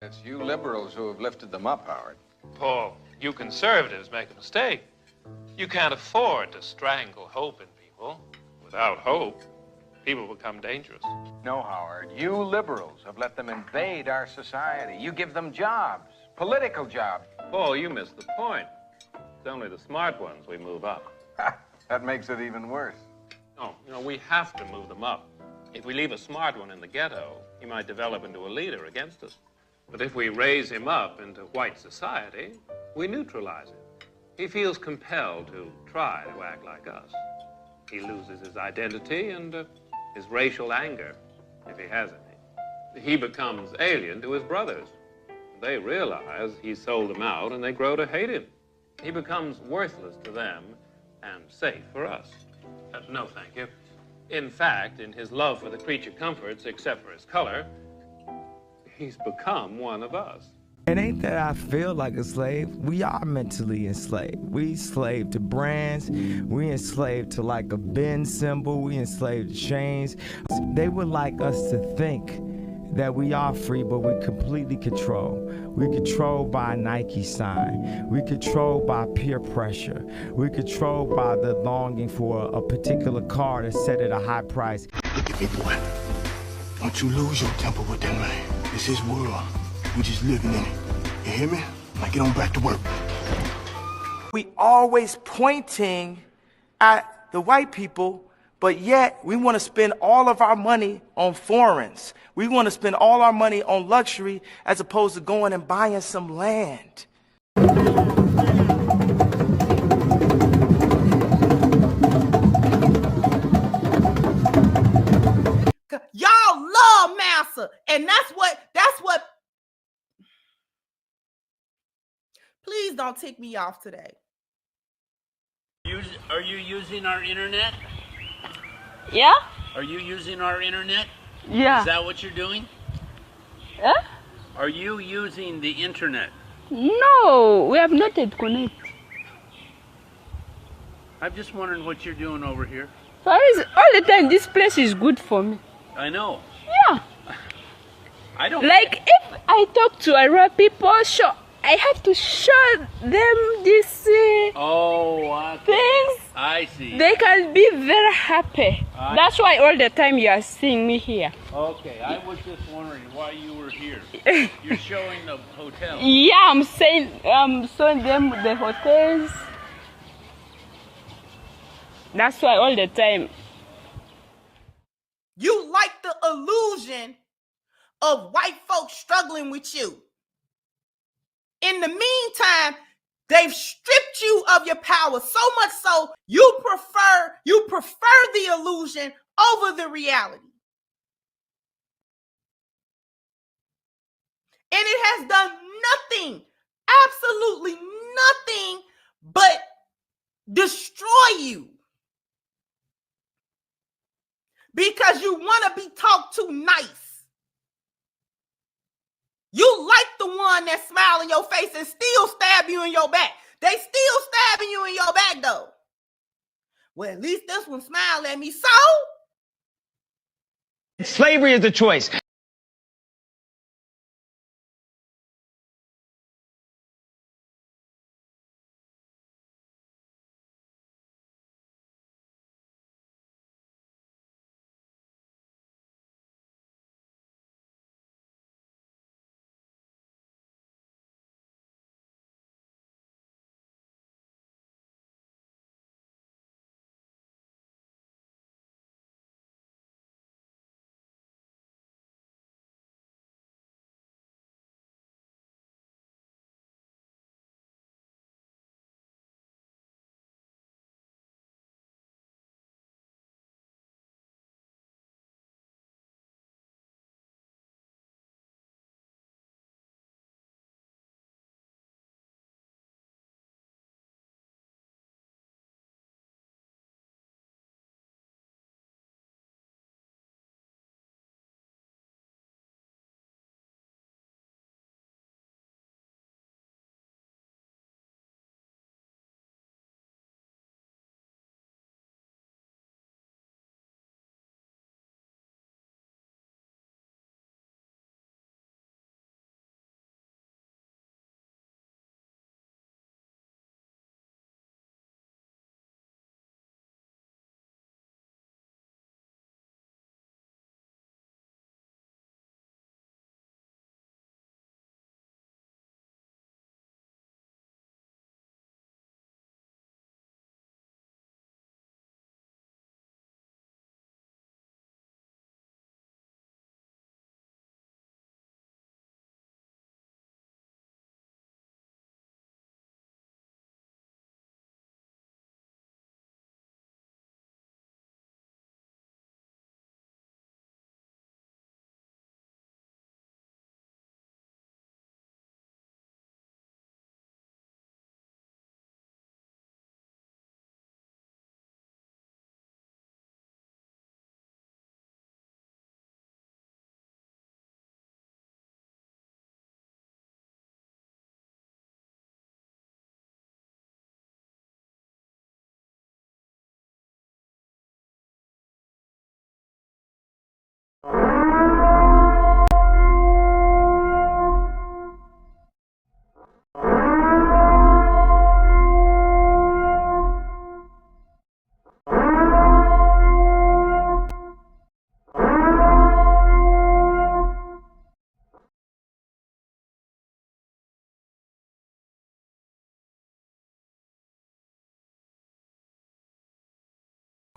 It's you liberals who have lifted them up, Howard. Paul, you conservatives make a mistake. You can't afford to strangle hope in people. Without hope, people become dangerous. No, Howard. You liberals have let them invade our society. You give them jobs, political jobs. Paul, you missed the point. It's only the smart ones we move up. That makes it even worse. No, we have to move them up. If we leave a smart one in the ghetto, he might develop into a leader against us. But if we raise him up into white society, we neutralize him. He feels compelled to try to act like us. He loses his identity and his racial anger, if he has any. He becomes alien to his brothers. They realize he sold them out and they grow to hate him. He becomes worthless to them and safe for us. No, thank you. In fact, in his love for the creature comforts, except for his color, he's become one of us. It ain't that I feel like a slave. We are mentally enslaved. We enslaved to brands. We enslaved to like a bin symbol. We enslaved to chains. They would like us to think that we are free, but we completely control. We controlled by a Nike sign. We controlled by peer pressure. We controlled by the longing for a particular car that's set at a high price. Look at me, boy. Don't you lose your temper with that man. It's his world. We just living in it. You hear me? Now get on back to work. We always pointing at the white people, but yet we want to spend all of our money on foreigns. We want to spend all our money on luxury as opposed to going and buying some land. Y'all love massa, and that's what. Please don't tick me off today. Are you using our internet? Yeah? Are you using our internet? Yeah. Is that what you're doing? Eh? Are you using the internet? No, we have not yet connected. I'm just wondering what you're doing over here. All the time, this place is good for me. I know. Yeah. I don't... Like, if I talk to Arab people, sure, I have to show them this things. I see. They can be very happy. That's why all the time you are seeing me here. Okay, I was just wondering why you were here. You're showing the hotel. Yeah, I'm showing them the hotels. That's why all the time. You like the illusion of white folks struggling with you. In the meantime, they've stripped you of your power so much so you prefer the illusion over the reality. And it has done nothing, absolutely nothing but destroy you. Because you want to be talked to nice. You like the one that smile in your face and still stab you in your back. They still stabbing you in your back though. Well, at least this one smiled at me. So? Slavery is the choice.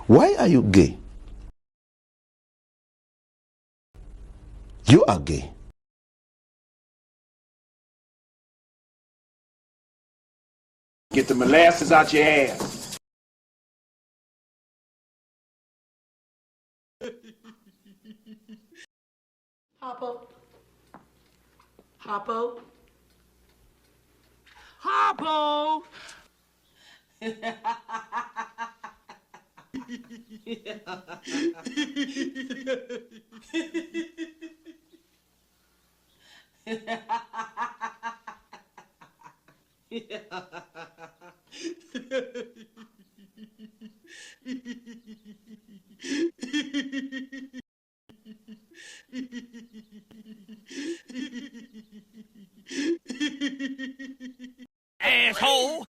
Why are you gay? You are gay. Get the molasses out your ass. Harpo. Harpo. Harpo! Asshole!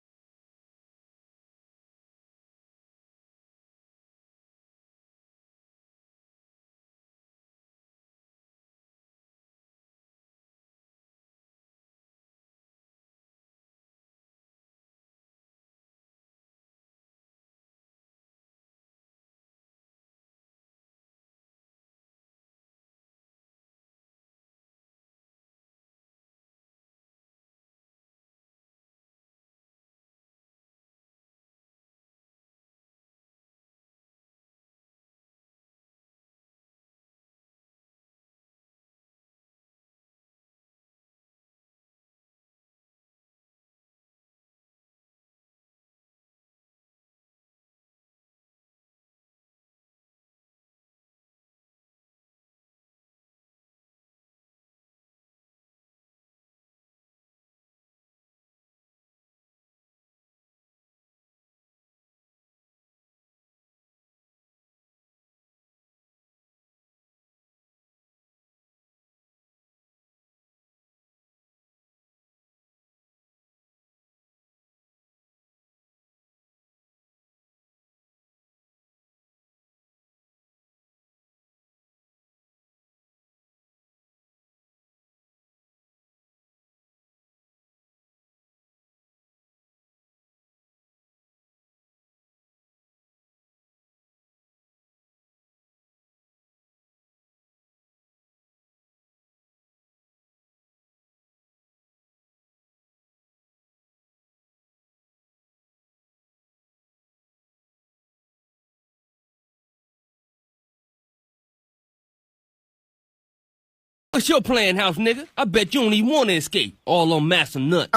What's your plan, house nigga? I bet you don't even want to escape. All on Master Nut.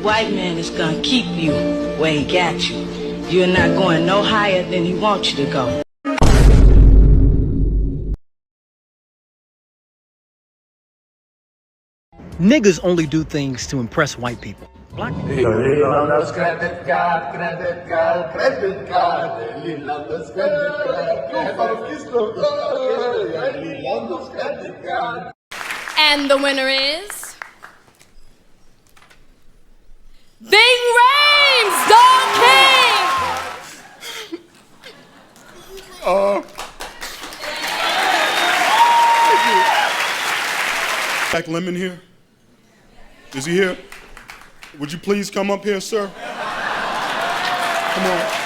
White man is gonna keep you where he got you. You're not going no higher than he wants you to go. Niggas only do things to impress white people. Black people. Credit card, credit card, credit card. And the winner is Ving Rhames, Don King. Jack Lemmon here? Is he here? Would you please come up here, sir? Come on.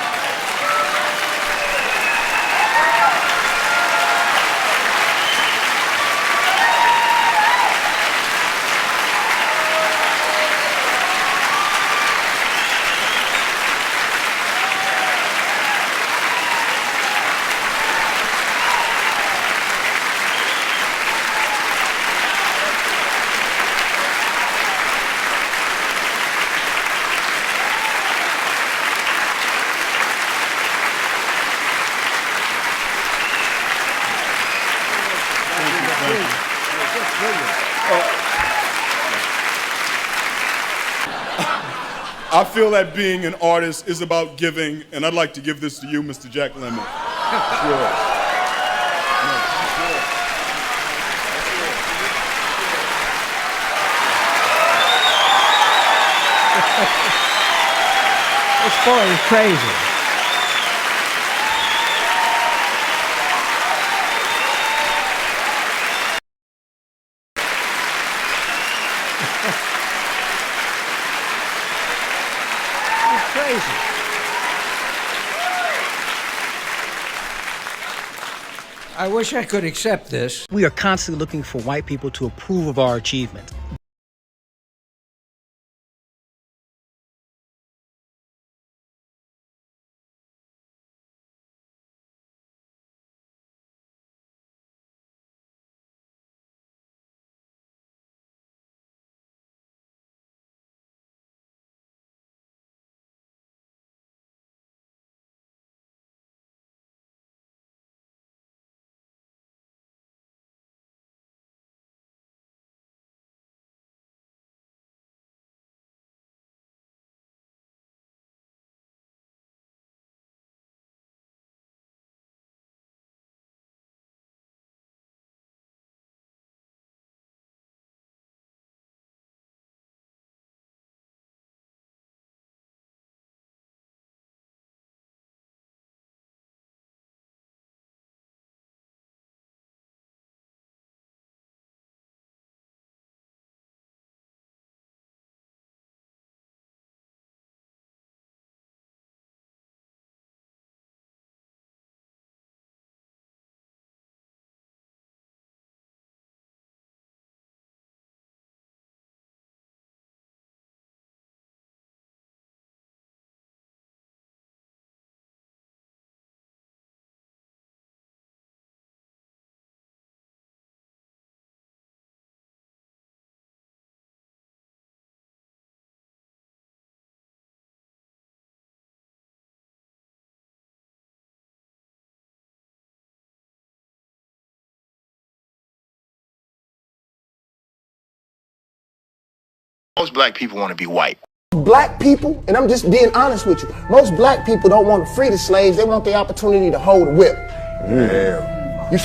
I feel that being an artist is about giving, and I'd like to give this to you, Mr. Jack Lemmon. Sure. This boy is crazy. He's crazy. I wish I could accept this. We are constantly looking for white people to approve of our achievement. Most black people want to be white. Black people, and I'm just being honest with you, most black people don't want to free the slaves. They want the opportunity to hold a whip. Yeah.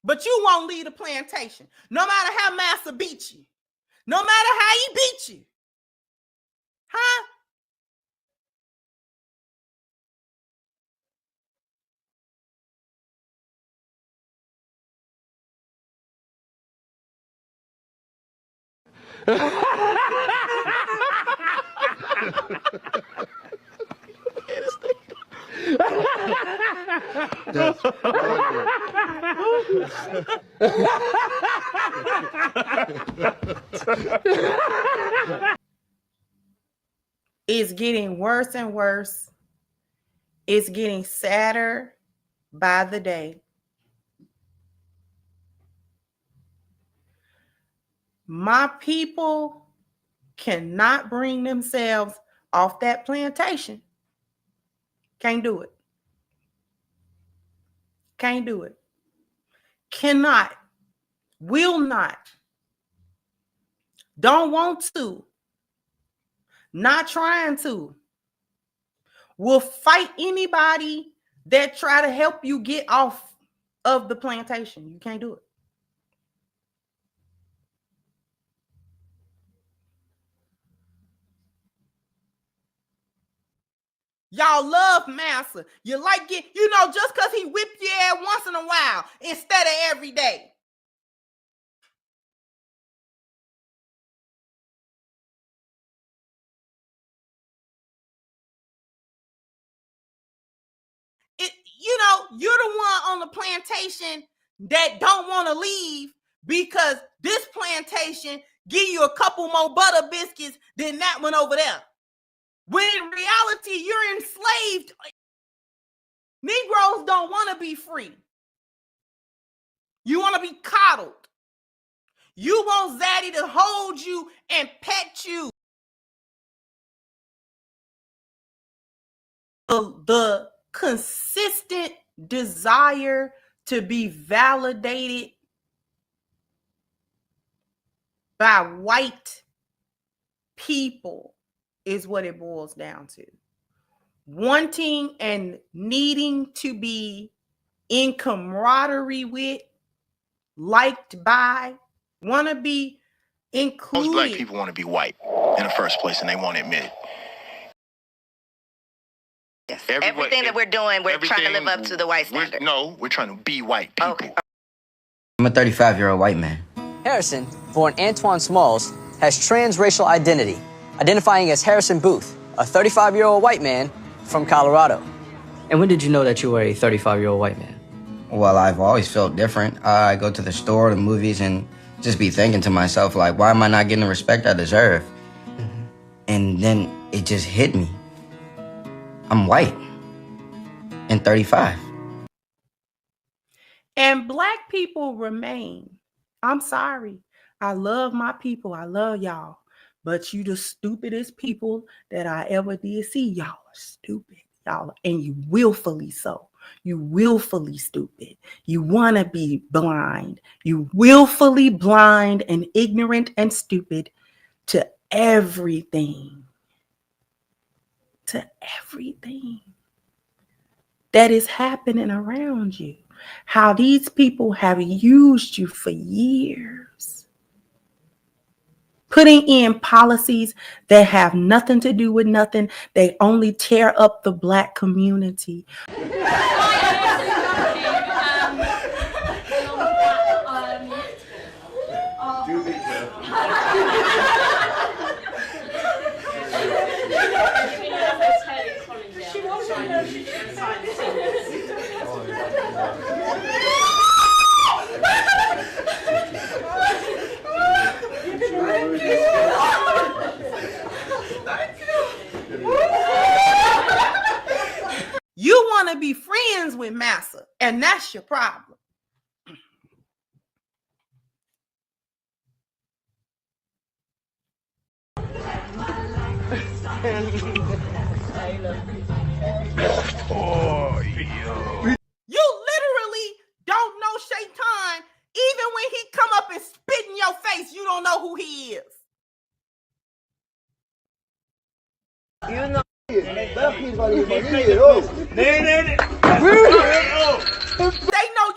But you won't leave the plantation, no matter how Master beat you, no matter how he beat you. Huh? It's getting worse and worse. It's getting sadder by the day. My people cannot bring themselves off that plantation. Can't do it. Can't do it. Cannot. Will not. Don't want to. Not trying to. Will fight anybody that try to help you get off of the plantation. You can't do it. Y'all love Massa. You like it, just because he whipped your ass once in a while instead of every day. You're the one on the plantation that don't want to leave because this plantation give you a couple more butter biscuits than that one over there. When in reality, you're enslaved. Negroes don't want to be free. You want to be coddled. You want Zaddy to hold you and pet you. The consistent desire to be validated by white people is what it boils down to. Wanting and needing to be in camaraderie with, liked by, want to be included. Most black people want to be white in the first place, and they won't admit it. Yes. Everything that we're doing, we're trying to live up to the white standard. We're trying to be white people. Okay. I'm a 35-year-old white man. Harrison, born Antoine Smalls, has transracial identity, identifying as Harrison Booth, a 35-year-old white man from Colorado. And when did you know that you were a 35-year-old white man? Well, I've always felt different. I go to the store, the movies, and just be thinking to myself, like, why am I not getting the respect I deserve? Mm-hmm. And then it just hit me. I'm white and 35. And black people remain. I'm sorry. I love my people. I love y'all. But you the stupidest people that I ever did see. Y'all are stupid. Y'all, and you willfully so. You willfully stupid. You want to be blind. You willfully blind and ignorant and stupid to everything. To everything that is happening around you. How these people have used you for years. Putting in policies that have nothing to do with nothing. They only tear up the black community. You want to be friends with Massa, and that's your problem. You literally don't know Shaitan. Even when he come up and spit in your face, you don't know who he is. You know. They know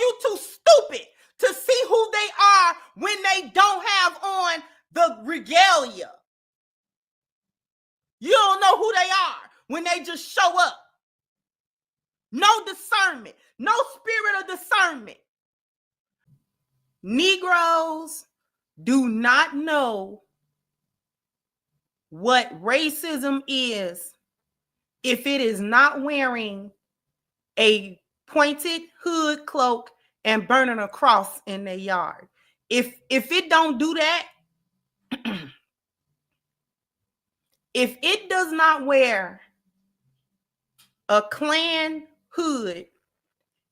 you too stupid to see who they are when they don't have on the regalia. You don't know who they are when they just show up. No discernment, no spirit of discernment. Negroes do not know what racism is if it is not wearing a pointed hood cloak and burning a cross in their yard. If it don't do that, if it does not wear a Klan hood,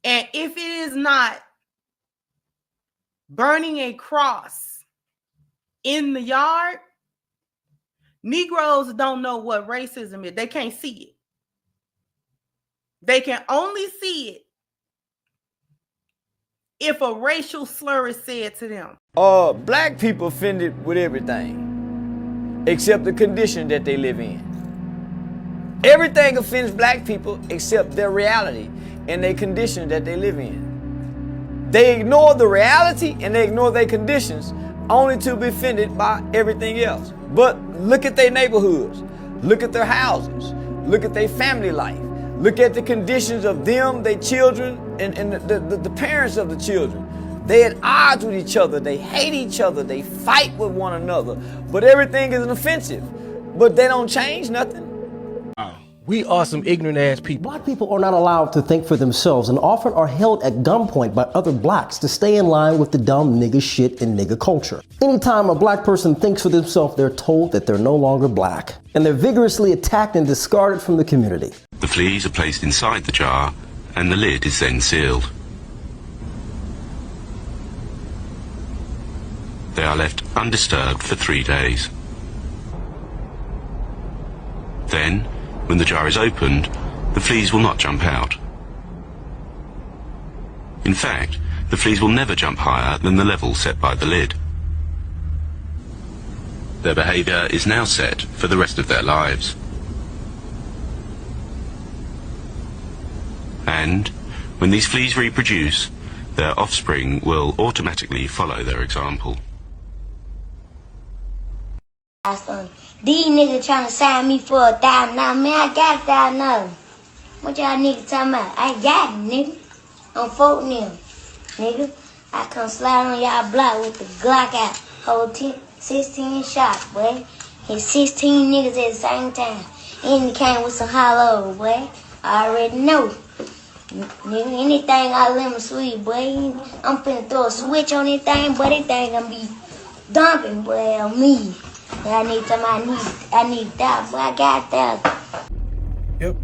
and if it is not burning a cross in the yard, Negroes don't know what racism is. They can't see it. They can only see it if a racial slur is said to them. Black people offended with everything except the condition that they live in. Everything offends black people except their reality and their condition that they live in. They ignore the reality and they ignore their conditions only to be offended by everything else. But look at their neighborhoods, look at their houses, look at their family life, look at the conditions of them, their children, and the parents of the children. They at odds with each other, they hate each other, they fight with one another, but everything is offensive. But they don't change nothing. We are some ignorant ass people. Black people are not allowed to think for themselves and often are held at gunpoint by other blacks to stay in line with the dumb nigga shit and nigga culture. Anytime a black person thinks for themselves, they're told that they're no longer black, and they're vigorously attacked and discarded from the community. The fleas are placed inside the jar and the lid is then sealed. They are left undisturbed for 3 days. Then, when the jar is opened, the fleas will not jump out. In fact, the fleas will never jump higher than the level set by the lid. Their behaviour is now set for the rest of their lives. And, when these fleas reproduce, their offspring will automatically follow their example. These niggas trying to sign me for $1,000. Now, man, I got $1,000. What y'all niggas talking about? I got it, nigga. I'm voting them, nigga. I come slide on y'all block with the Glock out. Hold 16 shots, boy. Hit 16 niggas at the same time. And he came with some hollow, boy. I already know. Nigga, anything I lemon sweet, boy. I'm finna throw a switch on this thing, but this thing gonna be dumping, boy, on me. And I need that, boy. I got that. Yep.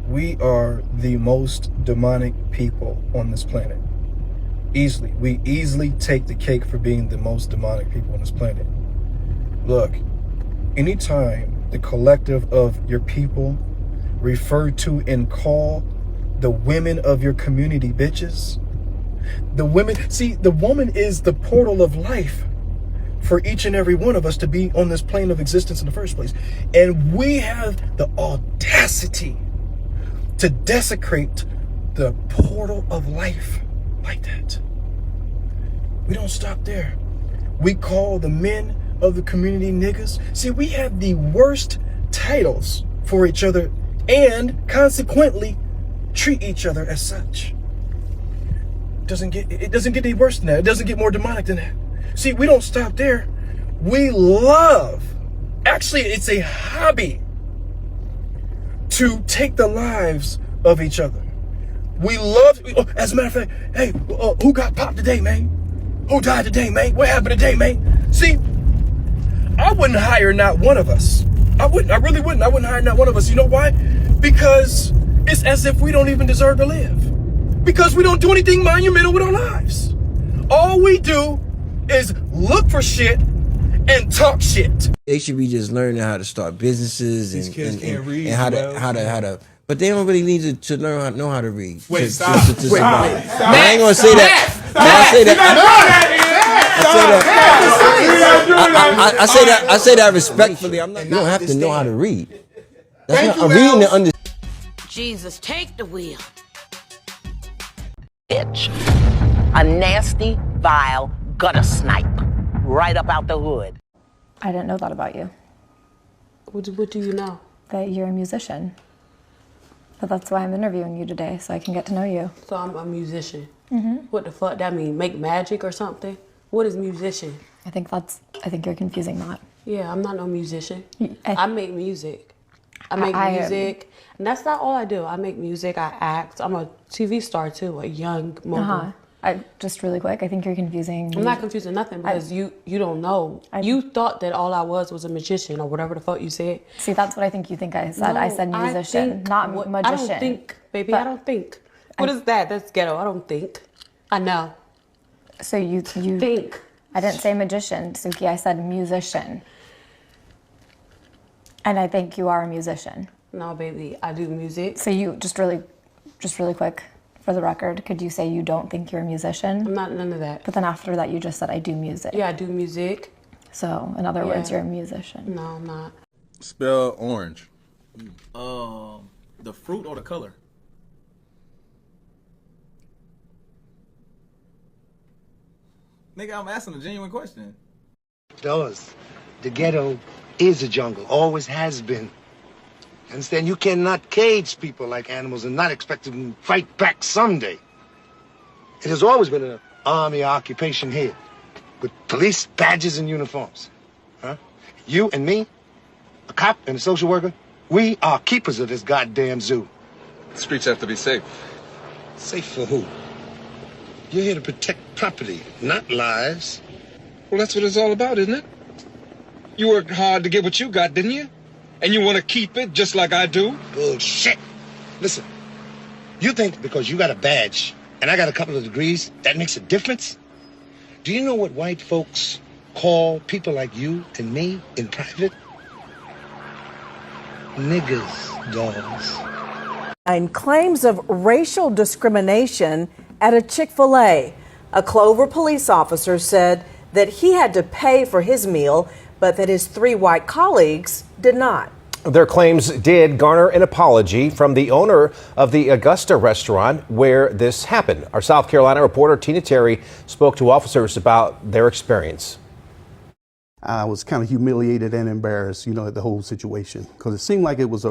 We are the most demonic people on this planet. Easily. We easily take the cake for being the most demonic people on this planet. Look, anytime the collective of your people refer to and call the women of your community bitches, the women, see, the woman is the portal of life for each and every one of us to be on this plane of existence in the first place. And we have the audacity to desecrate the portal of life like that. We don't stop there. We call the men of the community niggas. See, we have the worst titles for each other and consequently treat each other as such. It doesn't get any worse than that. It doesn't get more demonic than that. See, we don't stop there. We love, actually it's a hobby, to take the lives of each other. We love, as a matter of fact, hey, who got popped today, man? Who died today, man? What happened today, man? See, I wouldn't hire not one of us. I really wouldn't. I wouldn't hire not one of us. You know why? Because it's as if we don't even deserve to live. Because we don't do anything monumental with our lives. All we do is look for shit and talk shit. They should be just learning how to start businesses These kids can't read, and how to. But they don't really need to know how to read. Wait, stop. I ain't gonna say that. I say that respectfully. You don't have to know how to read. That's not reading and understanding. Jesus, take the wheel. Bitch. A nasty, vile gutter snipe. Right up out the hood. I didn't know that about you. What do you know? That you're a musician. But that's why I'm interviewing you today, so I can get to know you. So I'm a musician. Mm-hmm. What the fuck that mean? Make magic or something? What is musician? I think you're confusing that. Yeah, I'm not no musician. I make music. I make music. And that's not all I do. I make music, I act. I'm a TV star too, a young mogul. Just really quick, I think you're confusing. I'm not confusing nothing because you don't know. You thought that all I was a magician or whatever the fuck you said. See, that's what I think you think I said. No, I said musician, not magician. I don't think, baby. I don't think. What is that? That's ghetto. I don't think. I know. So you think. I didn't say magician, Suki. I said musician. And I think you are a musician. No, baby. I do music. So you just really quick. For the record, could you say you don't think you're a musician? I'm not none of that. But then after that, you just said I do music. Yeah, I do music. So, in other words, you're a musician. No, I'm not. Spell orange. The fruit or the color? Nigga, I'm asking a genuine question. The ghetto is a jungle, always has been. Understand, you cannot cage people like animals and not expect them to fight back someday. It has always been an army occupation here, with police badges and uniforms. Huh? You and me, a cop and a social worker, we are keepers of this goddamn zoo. The streets have to be safe. Safe for who? You're here to protect property, not lives. Well, that's what it's all about, isn't it? You worked hard to get what you got, didn't you? And you want to keep it just like I do? Bullshit. Listen, you think because you got a badge and I got a couple of degrees, that makes a difference? Do you know what white folks call people like you and me in private? Niggas, dogs. And claims of racial discrimination at a Chick-fil-A. A Clover police officer said that he had to pay for his meal, but that his 3 white colleagues did not. Their claims did garner an apology from the owner of the Augusta restaurant where this happened. Our South Carolina reporter Tina Terry spoke to officers about their experience. I was kind of humiliated and embarrassed, at the whole situation, because it seemed like it was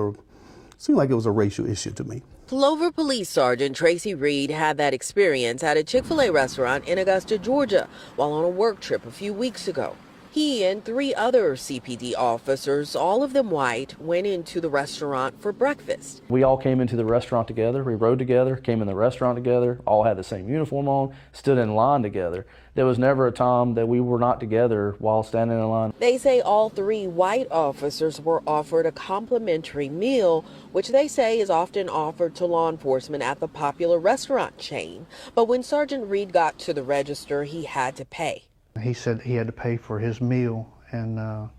seemed like it was a racial issue to me. Clover Police Sergeant Tracy Reed had that experience at a Chick-fil-A restaurant in Augusta, Georgia, while on a work trip a few weeks ago. He and 3 other CPD officers, all of them white, went into the restaurant for breakfast. We all came into the restaurant together, we rode together, came in the restaurant together, all had the same uniform on, stood in line together. There was never a time that we were not together while standing in line. They say all 3 white officers were offered a complimentary meal, which they say is often offered to law enforcement at the popular restaurant chain. But when Sergeant Reed got to the register, he had to pay. He said he had to pay for his meal, and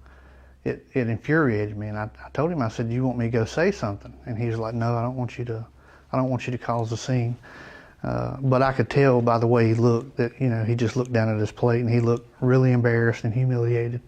it infuriated me. And I told him, I said, "You want me to go say something?" And he was like, "No, I don't want you to cause a scene." But I could tell by the way he looked that, he just looked down at his plate and he looked really embarrassed and humiliated,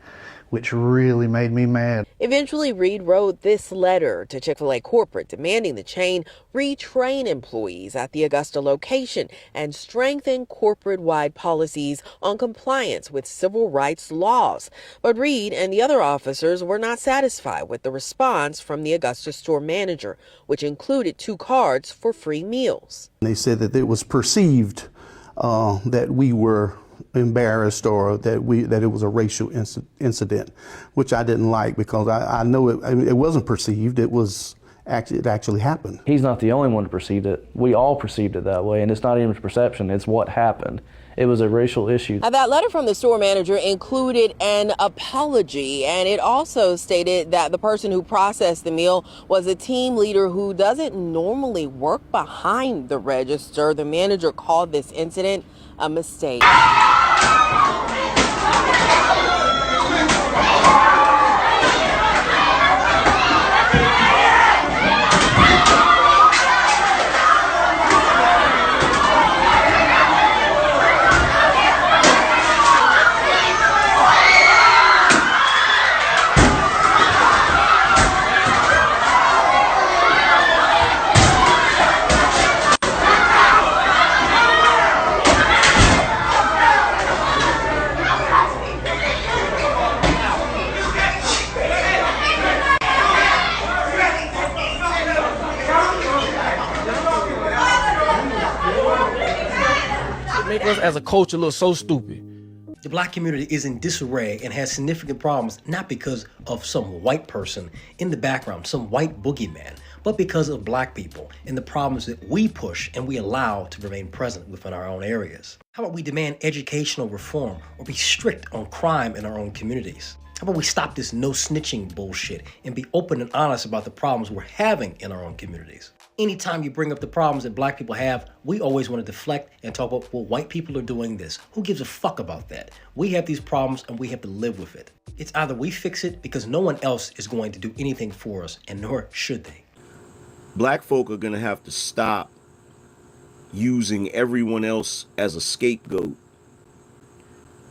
which really made me mad. Eventually, Reed wrote this letter to Chick-fil-A corporate demanding the chain retrain employees at the Augusta location and strengthen corporate-wide policies on compliance with civil rights laws. But Reed and the other officers were not satisfied with the response from the Augusta store manager, which included 2 cards for free meals. They said that it was perceived that we were embarrassed or that it was a racial incident, which I didn't like because I know it wasn't perceived. It actually happened. He's not the only one who perceived it. We all perceived it that way, and it's not even perception, it's what happened. It was a racial issue. Now, that letter from the store manager included an apology, and it also stated that the person who processed the meal was a team leader who doesn't normally work behind the register. The manager called this incident a mistake. Make us as a culture look so stupid. The black community is in disarray and has significant problems, not because of some white person in the background, some white boogeyman, but because of black people and the problems that we push and we allow to remain present within our own areas. How about we demand educational reform or be strict on crime in our own communities? How about we stop this no snitching bullshit and be open and honest about the problems we're having in our own communities? Anytime you bring up the problems that black people have, we always want to deflect and talk about, well, white people are doing this. Who gives a fuck about that? We have these problems and we have to live with it. It's either we fix it because no one else is going to do anything for us, and nor should they. Black folk are going to have to stop using everyone else as a scapegoat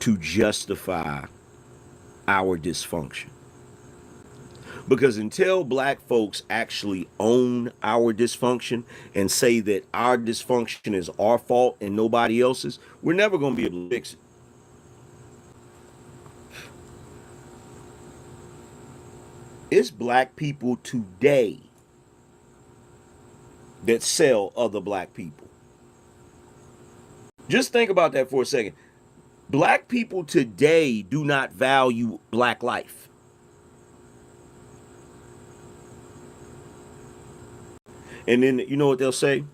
to justify our dysfunction. Because until black folks actually own our dysfunction and say that our dysfunction is our fault and nobody else's, we're never going to be able to fix it. It's black people today that sell other black people. Just think about that for a second. Black people today do not value black life. And then, you know what they'll say?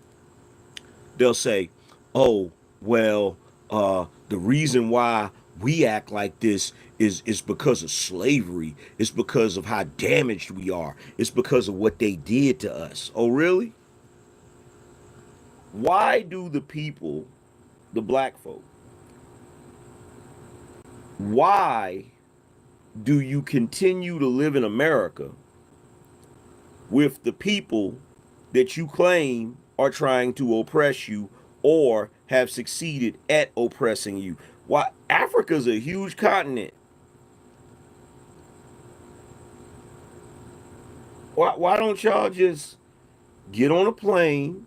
They'll say, oh, well, the reason why we act like this is because of slavery. It's because of how damaged we are. It's because of what they did to us. Oh, really? Why do the people, the black folk, why do you continue to live in America with the people that you claim are trying to oppress you or have succeeded at oppressing you? Why? Africa's a huge continent. Why don't y'all just get on a plane,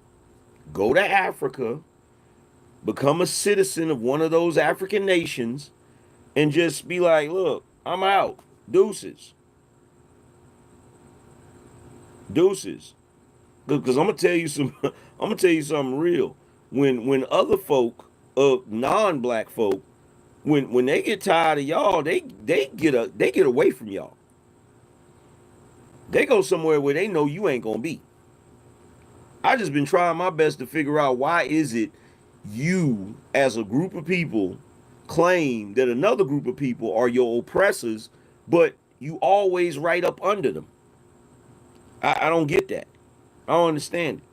go to Africa, become a citizen of one of those African nations, and just be like, look, I'm out. Deuces. Deuces. Because I'm gonna tell you some. I'm gonna tell you something real. When other folk, non-black folk, when they get tired of y'all, they get away from y'all. They go somewhere where they know you ain't gonna be. I just been trying my best to figure out why is it you as a group of people claim that another group of people are your oppressors, but you always right up under them. I don't get that. I don't understand it.